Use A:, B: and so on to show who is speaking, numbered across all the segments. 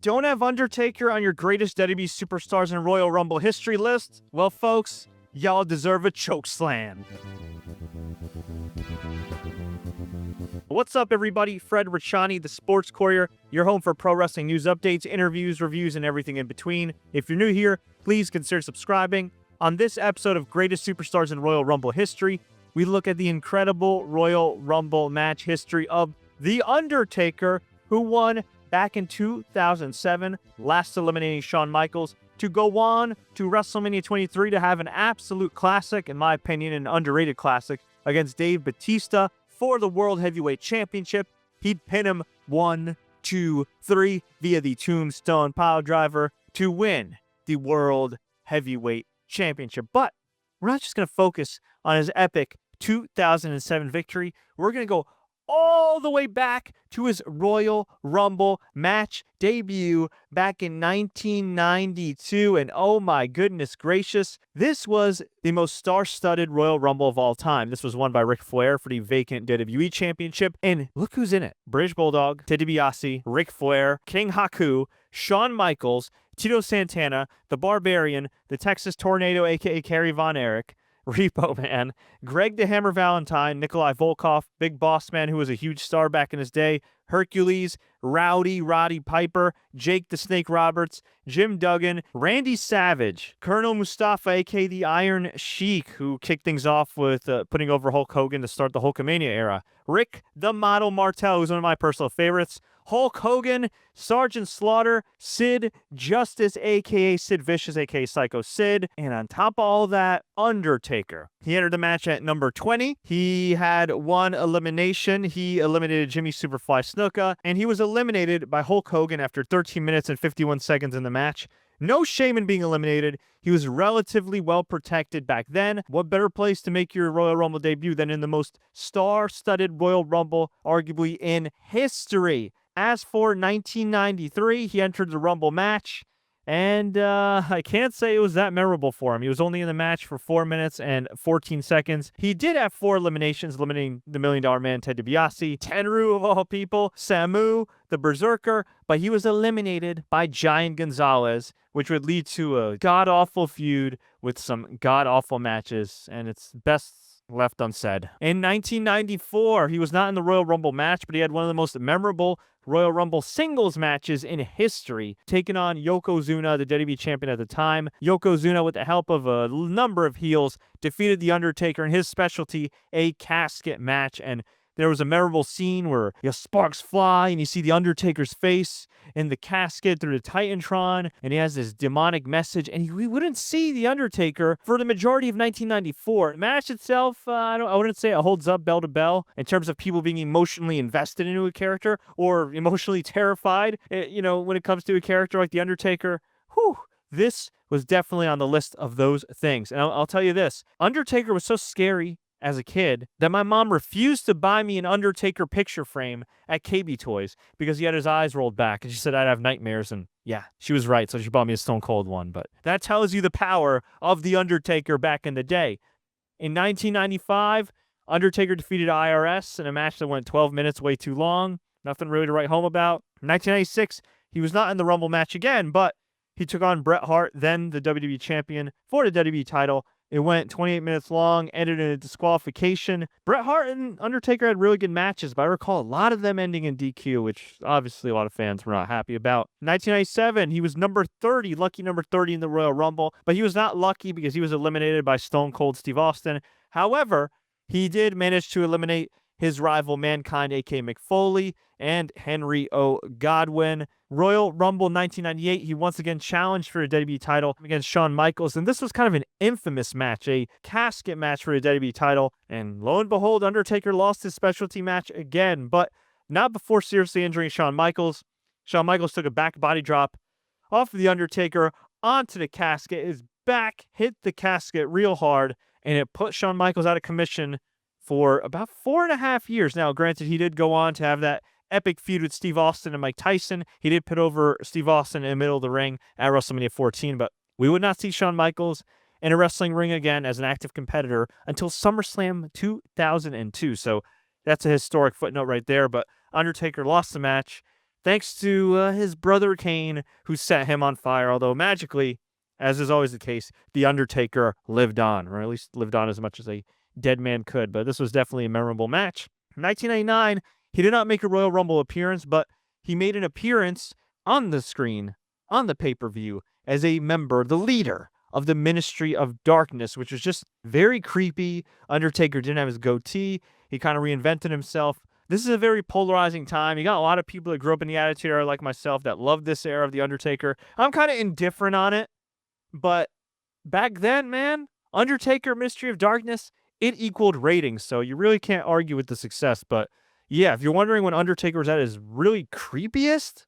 A: don't have Undertaker on your greatest WWE superstars in Royal Rumble history list? Well, folks, y'all deserve a chokeslam. What's up, everybody? Fred Richani, the Sports Courier, your home for pro wrestling news updates, interviews, reviews, and everything in between. If you're new here, please consider subscribing. On this episode of Greatest Superstars in Royal Rumble History, we look at the incredible Royal Rumble match history of The Undertaker, who won back in 2007, last eliminating Shawn Michaels, to go on to WrestleMania 23 to have an absolute classic, in my opinion, an underrated classic, against Dave Batista for the World Heavyweight Championship. He'd pin him 1, 2, 3 via the Tombstone Piledriver to win the World Heavyweight Championship. But we're not just going to focus on his epic 2007 victory. We're going to go all the way back to his Royal Rumble match debut back in 1992. And oh my goodness gracious, this was the most star-studded Royal Rumble of all time. This was won by Ric Flair for the vacant WWE Championship. And look who's in it. British Bulldog, Ted DiBiase, Ric Flair, King Haku, Shawn Michaels, Tito Santana, the Barbarian, the Texas Tornado, aka Kerry Von Erich, Repo Man, Greg the Hammer Valentine, Nikolai Volkov, Big Boss Man, who was a huge star back in his day, Hercules, Rowdy Roddy Piper, Jake the Snake Roberts, Jim Duggan, Randy Savage, Colonel Mustafa, aka the Iron Sheik, who kicked things off with putting over Hulk Hogan to start the Hulkamania era, Rick the Model Martel, who's one of my personal favorites, Hulk Hogan, Sergeant Slaughter, Sid Justice, a.k.a. Sid Vicious, a.k.a. Psycho Sid, and on top of all that, Undertaker. He entered the match at number 20. He had one elimination. He eliminated Jimmy Superfly Snuka, and he was eliminated by Hulk Hogan after 13 minutes and 51 seconds in the match. No shame in being eliminated. He was relatively well protected back then. What better place to make your Royal Rumble debut than in the most star-studded Royal Rumble, arguably in history? As for 1993, he entered the Rumble match, and I can't say it was that memorable for him. He was only in the match for 4 minutes and 14 seconds. He did have 4 eliminations, eliminating the $1 Million Man, Ted DiBiase, Tenryu of all people, Samu, the Berserker, but he was eliminated by Giant Gonzalez, which would lead to a god-awful feud with some god-awful matches, and it's best left unsaid. In 1994, he was not in the Royal Rumble match, but he had one of the most memorable Royal Rumble singles matches in history, taking on Yokozuna, the WWE champion at the time. Yokozuna, with the help of a number of heels, defeated The Undertaker in his specialty, a casket match. And there was a memorable scene where sparks fly and you see The Undertaker's face in the casket through the Titantron, and he has this demonic message, and we wouldn't see The Undertaker for the majority of 1994. The match itself, I wouldn't say it holds up bell to bell in terms of people being emotionally invested into a character or emotionally terrified, when it comes to a character like The Undertaker. Whew, this was definitely on the list of those things. And I'll tell you this, Undertaker was so scary as a kid that my mom refused to buy me an Undertaker picture frame at KB Toys because he had his eyes rolled back, and she said I'd have nightmares, and yeah, she was right, so she bought me a Stone Cold one. But that tells you the power of The Undertaker back in the day. In 1995, Undertaker defeated IRS in a match that went 12 minutes, way too long. Nothing really to write home about. In 1996, he was not in the Rumble match again, but he took on Bret Hart, then the WWE champion, for the WWE title. It went 28 minutes long, ended in a disqualification. Bret Hart and Undertaker had really good matches, but I recall a lot of them ending in DQ, which obviously a lot of fans were not happy about. 1997, he was number 30, lucky number 30 in the Royal Rumble, but he was not lucky because he was eliminated by Stone Cold Steve Austin. However, he did manage to eliminate his rival Mankind, a.k.a. Mick Foley, and Henry O. Godwin. Royal Rumble 1998, he once again challenged for a WWE title against Shawn Michaels, and this was kind of an infamous match, a casket match for a WWE title, and lo and behold, Undertaker lost his specialty match again, but not before seriously injuring Shawn Michaels. Shawn Michaels took a back body drop off of The Undertaker onto the casket. His back hit the casket real hard, and it put Shawn Michaels out of commission for about 4.5 years. Now, granted, he did go on to have that epic feud with Steve Austin and Mike Tyson. He did put over Steve Austin in the middle of the ring at WrestleMania 14, but we would not see Shawn Michaels in a wrestling ring again as an active competitor until SummerSlam 2002. So that's a historic footnote right there. But Undertaker lost the match thanks to his brother Kane, who set him on fire, although magically, as is always the case, The Undertaker lived on, or at least lived on as much as a dead man could. But this was definitely a memorable match. In 1999, he did not make a Royal Rumble appearance, but he made an appearance on the screen, on the pay-per-view, as a member, the leader of the Ministry of Darkness, which was just very creepy. Undertaker didn't have his goatee. He kind of reinvented himself. This is a very polarizing time. You got a lot of people that grew up in the Attitude Era like myself that love this era of The Undertaker. I'm kind of indifferent on it, but back then, man, Undertaker Ministry of Darkness, it equaled ratings, so you really can't argue with the success. But yeah, if you're wondering when Undertaker was at his really creepiest,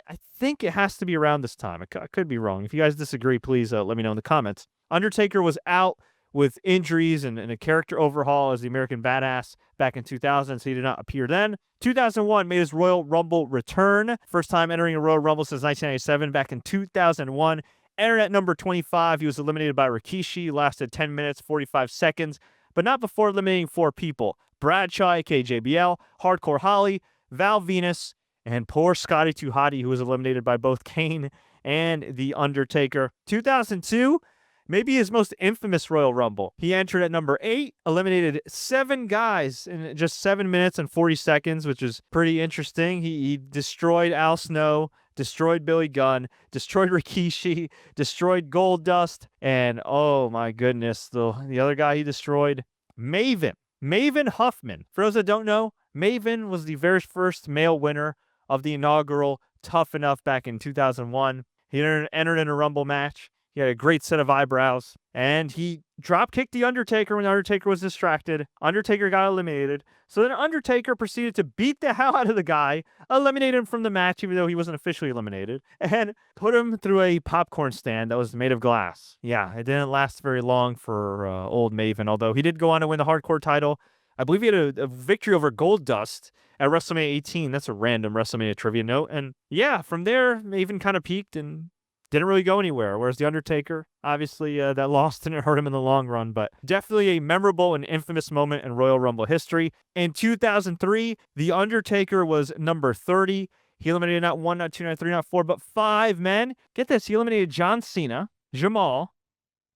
A: I think it has to be around this time. I could be wrong. If you guys disagree, please let me know in the comments. Undertaker was out with injuries and a character overhaul as the American Badass back in 2000, so he did not appear then. 2001 made his Royal Rumble return. First time entering a Royal Rumble since 1997 back in 2001. Entered at number 25. He was eliminated by Rikishi. Lasted 10 minutes, 45 seconds, but not before eliminating 4 people. Bradshaw, aka JBL, Hardcore Holly, Val Venus, and poor Scotty 2 Hotty, who was eliminated by both Kane and The Undertaker. 2002, maybe his most infamous Royal Rumble. He entered at number 8, eliminated 7 guys in just 7 minutes and 40 seconds, which is pretty interesting. He destroyed Al Snow, destroyed Billy Gunn, destroyed Rikishi, destroyed Goldust, and oh my goodness, the other guy he destroyed, Maven Huffman. For those that don't know, Maven was the very first male winner of the inaugural Tough Enough back in 2001. He entered in a Rumble match. He had a great set of eyebrows, and he drop-kicked The Undertaker when The Undertaker was distracted. Undertaker got eliminated. So then Undertaker proceeded to beat the hell out of the guy, eliminate him from the match, even though he wasn't officially eliminated, and put him through a popcorn stand that was made of glass. Yeah, it didn't last very long for old Maven, although he did go on to win the Hardcore title. I believe he had a victory over Goldust at WrestleMania 18. That's a random WrestleMania trivia note. And yeah, from there, Maven kind of peaked and didn't really go anywhere. Whereas The Undertaker, obviously, that loss didn't hurt him in the long run, but definitely a memorable and infamous moment in Royal Rumble history. In 2003, The Undertaker was number 30. He eliminated not 1, not 2, not 3, not 4, but 5 men. Get this, he eliminated John Cena, Jamal,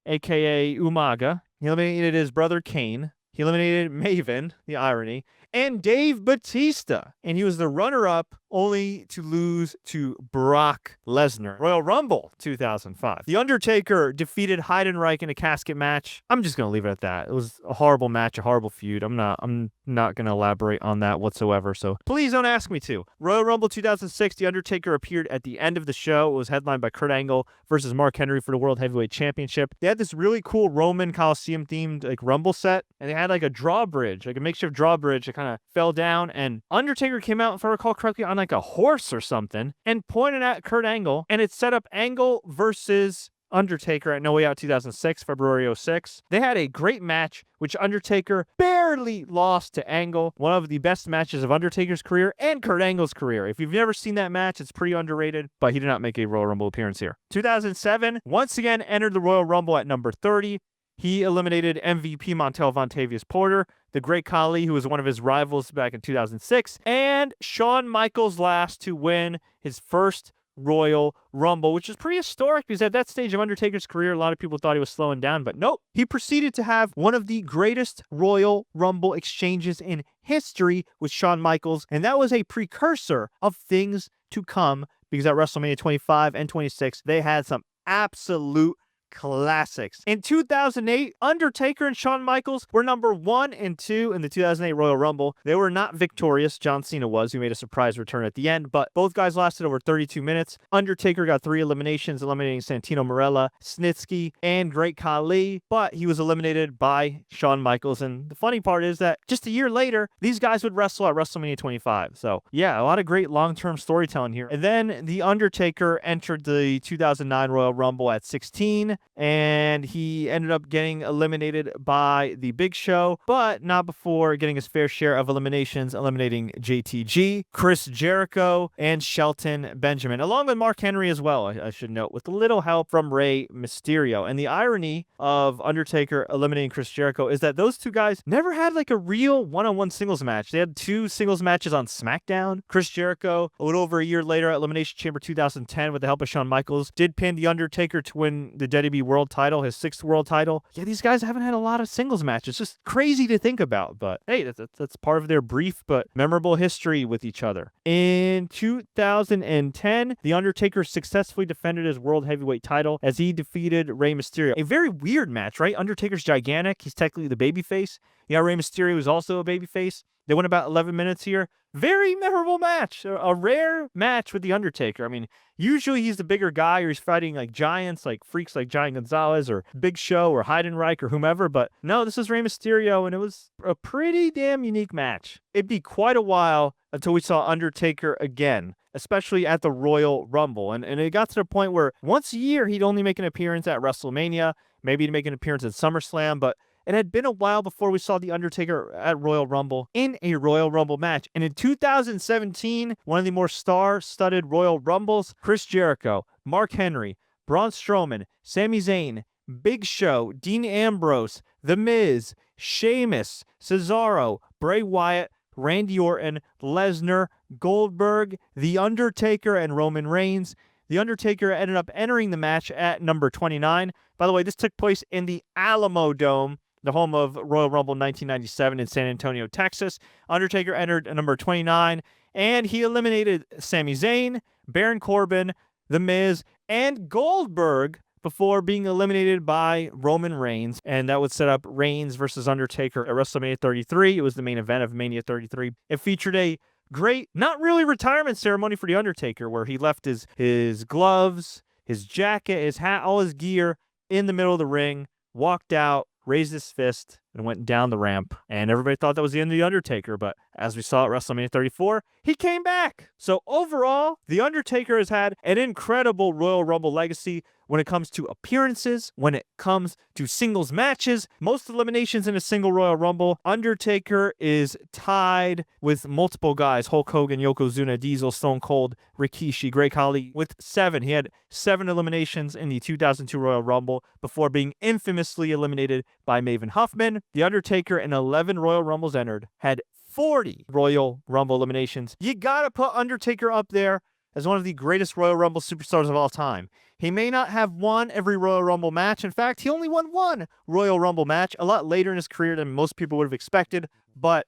A: a.k.a. Umaga. He eliminated his brother Kane. He eliminated Maven, the irony, and Dave Batista. And he was the runner-up, only to lose to Brock Lesnar. Royal Rumble 2005. The Undertaker defeated Heidenreich in a casket match. I'm just going to leave it at that. It was a horrible match, a horrible feud. I'm not going to elaborate on that whatsoever, so please don't ask me to. Royal Rumble 2006, The Undertaker appeared at the end of the show. It was headlined by Kurt Angle versus Mark Henry for the World Heavyweight Championship. They had this really cool Roman Coliseum-themed like Rumble set, and they had like a drawbridge, like a makeshift drawbridge that kind of fell down, and Undertaker came out, if I recall correctly, on like a horse or something, and pointed at Kurt Angle, and it set up Angle versus Undertaker at No Way Out 2006, February 06. They had a great match, which Undertaker barely lost to Angle. One of the best matches of Undertaker's career and Kurt Angle's career. If you've never seen that match, it's pretty underrated, but he did not make a Royal Rumble appearance here. 2007, once again entered the Royal Rumble at number 30. He eliminated MVP Montel Vontavious Porter, the Great Khali, who was one of his rivals back in 2006, and Shawn Michaels last to win his first Royal Rumble, which is pretty historic because at that stage of Undertaker's career, a lot of people thought he was slowing down, but nope. He proceeded to have one of the greatest Royal Rumble exchanges in history with Shawn Michaels, and that was a precursor of things to come because at WrestleMania 25 and 26, they had some absolute classics. In 2008, Undertaker and Shawn Michaels were number 1 and 2 in the 2008 Royal Rumble. They were not victorious. John Cena was, who made a surprise return at the end, but both guys lasted over 32 minutes. Undertaker got 3 eliminations, eliminating Santino Marella, Snitsky, and Great Khali, but he was eliminated by Shawn Michaels. And the funny part is that just a year later, these guys would wrestle at WrestleMania 25. So yeah, a lot of great long-term storytelling here. And then The Undertaker entered the 2009 Royal Rumble at 16. and he ended up getting eliminated by the Big Show, but not before getting his fair share of eliminations, eliminating JTG, Chris Jericho, and Shelton Benjamin, along with Mark Henry as well, I should note, with a little help from Rey Mysterio. And the irony of Undertaker eliminating Chris Jericho is that those two guys never had like a real one-on-one singles match. They had 2 singles matches on SmackDown. Chris Jericho, a little over a year later at Elimination Chamber 2010, with the help of Shawn Michaels, did pin The Undertaker to win the WWE World title, his 6th world title. Yeah, these guys haven't had a lot of singles matches. It's just crazy to think about, but hey, that's part of their brief but memorable history with each other. In 2010, The Undertaker successfully defended his World Heavyweight title as he defeated Rey Mysterio. A very weird match, right? Undertaker's gigantic. He's technically the babyface. Yeah, Rey Mysterio is also a babyface. They went about 11 minutes here. Very memorable match. A rare match with The Undertaker. I mean, usually he's the bigger guy or he's fighting like giants, like freaks like Giant Gonzalez or Big Show or Heidenreich or whomever. But no, this is Rey Mysterio, and it was a pretty damn unique match. It'd be quite a while until we saw Undertaker again, especially at the Royal Rumble. And it got to the point where once a year he'd only make an appearance at WrestleMania. Maybe he'd make an appearance at SummerSlam, but it had been a while before we saw The Undertaker at Royal Rumble in a Royal Rumble match. And in 2017, one of the more star-studded Royal Rumbles, Chris Jericho, Mark Henry, Braun Strowman, Sami Zayn, Big Show, Dean Ambrose, The Miz, Sheamus, Cesaro, Bray Wyatt, Randy Orton, Lesnar, Goldberg, The Undertaker, and Roman Reigns. The Undertaker ended up entering the match at number 29. By the way, this took place in the Alamo Dome, the home of Royal Rumble 1997 in San Antonio, Texas. Undertaker entered at number 29, and he eliminated Sami Zayn, Baron Corbin, The Miz, and Goldberg before being eliminated by Roman Reigns. And that would set up Reigns versus Undertaker at WrestleMania 33. It was the main event of Mania 33. It featured a great, not really retirement ceremony for The Undertaker, where he left his gloves, his jacket, his hat, all his gear in the middle of the ring, walked out, raised his fist, and went down the ramp. And everybody thought that was the end of The Undertaker, but as we saw at WrestleMania 34, he came back. So overall, The Undertaker has had an incredible Royal Rumble legacy when it comes to appearances, when it comes to singles matches, most eliminations in a single Royal Rumble. Undertaker is tied with multiple guys: Hulk Hogan, Yokozuna, Diesel, Stone Cold, Rikishi, Great Khali, with 7. He had 7 eliminations in the 2002 Royal Rumble before being infamously eliminated by Maven Huffman. The Undertaker, in 11 Royal Rumbles entered, had 40 Royal Rumble eliminations. You gotta put Undertaker up there as one of the greatest Royal Rumble superstars of all time. He may not have won every Royal Rumble match. In fact, he only won 1 Royal Rumble match a lot later in his career than most people would have expected. But,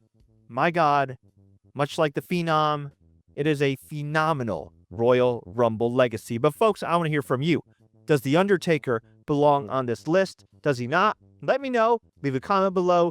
A: my God, much like the Phenom, it is a phenomenal Royal Rumble legacy. But folks, I want to hear from you. Does The Undertaker belong on this list? Does he not? Let me know. Leave a comment below.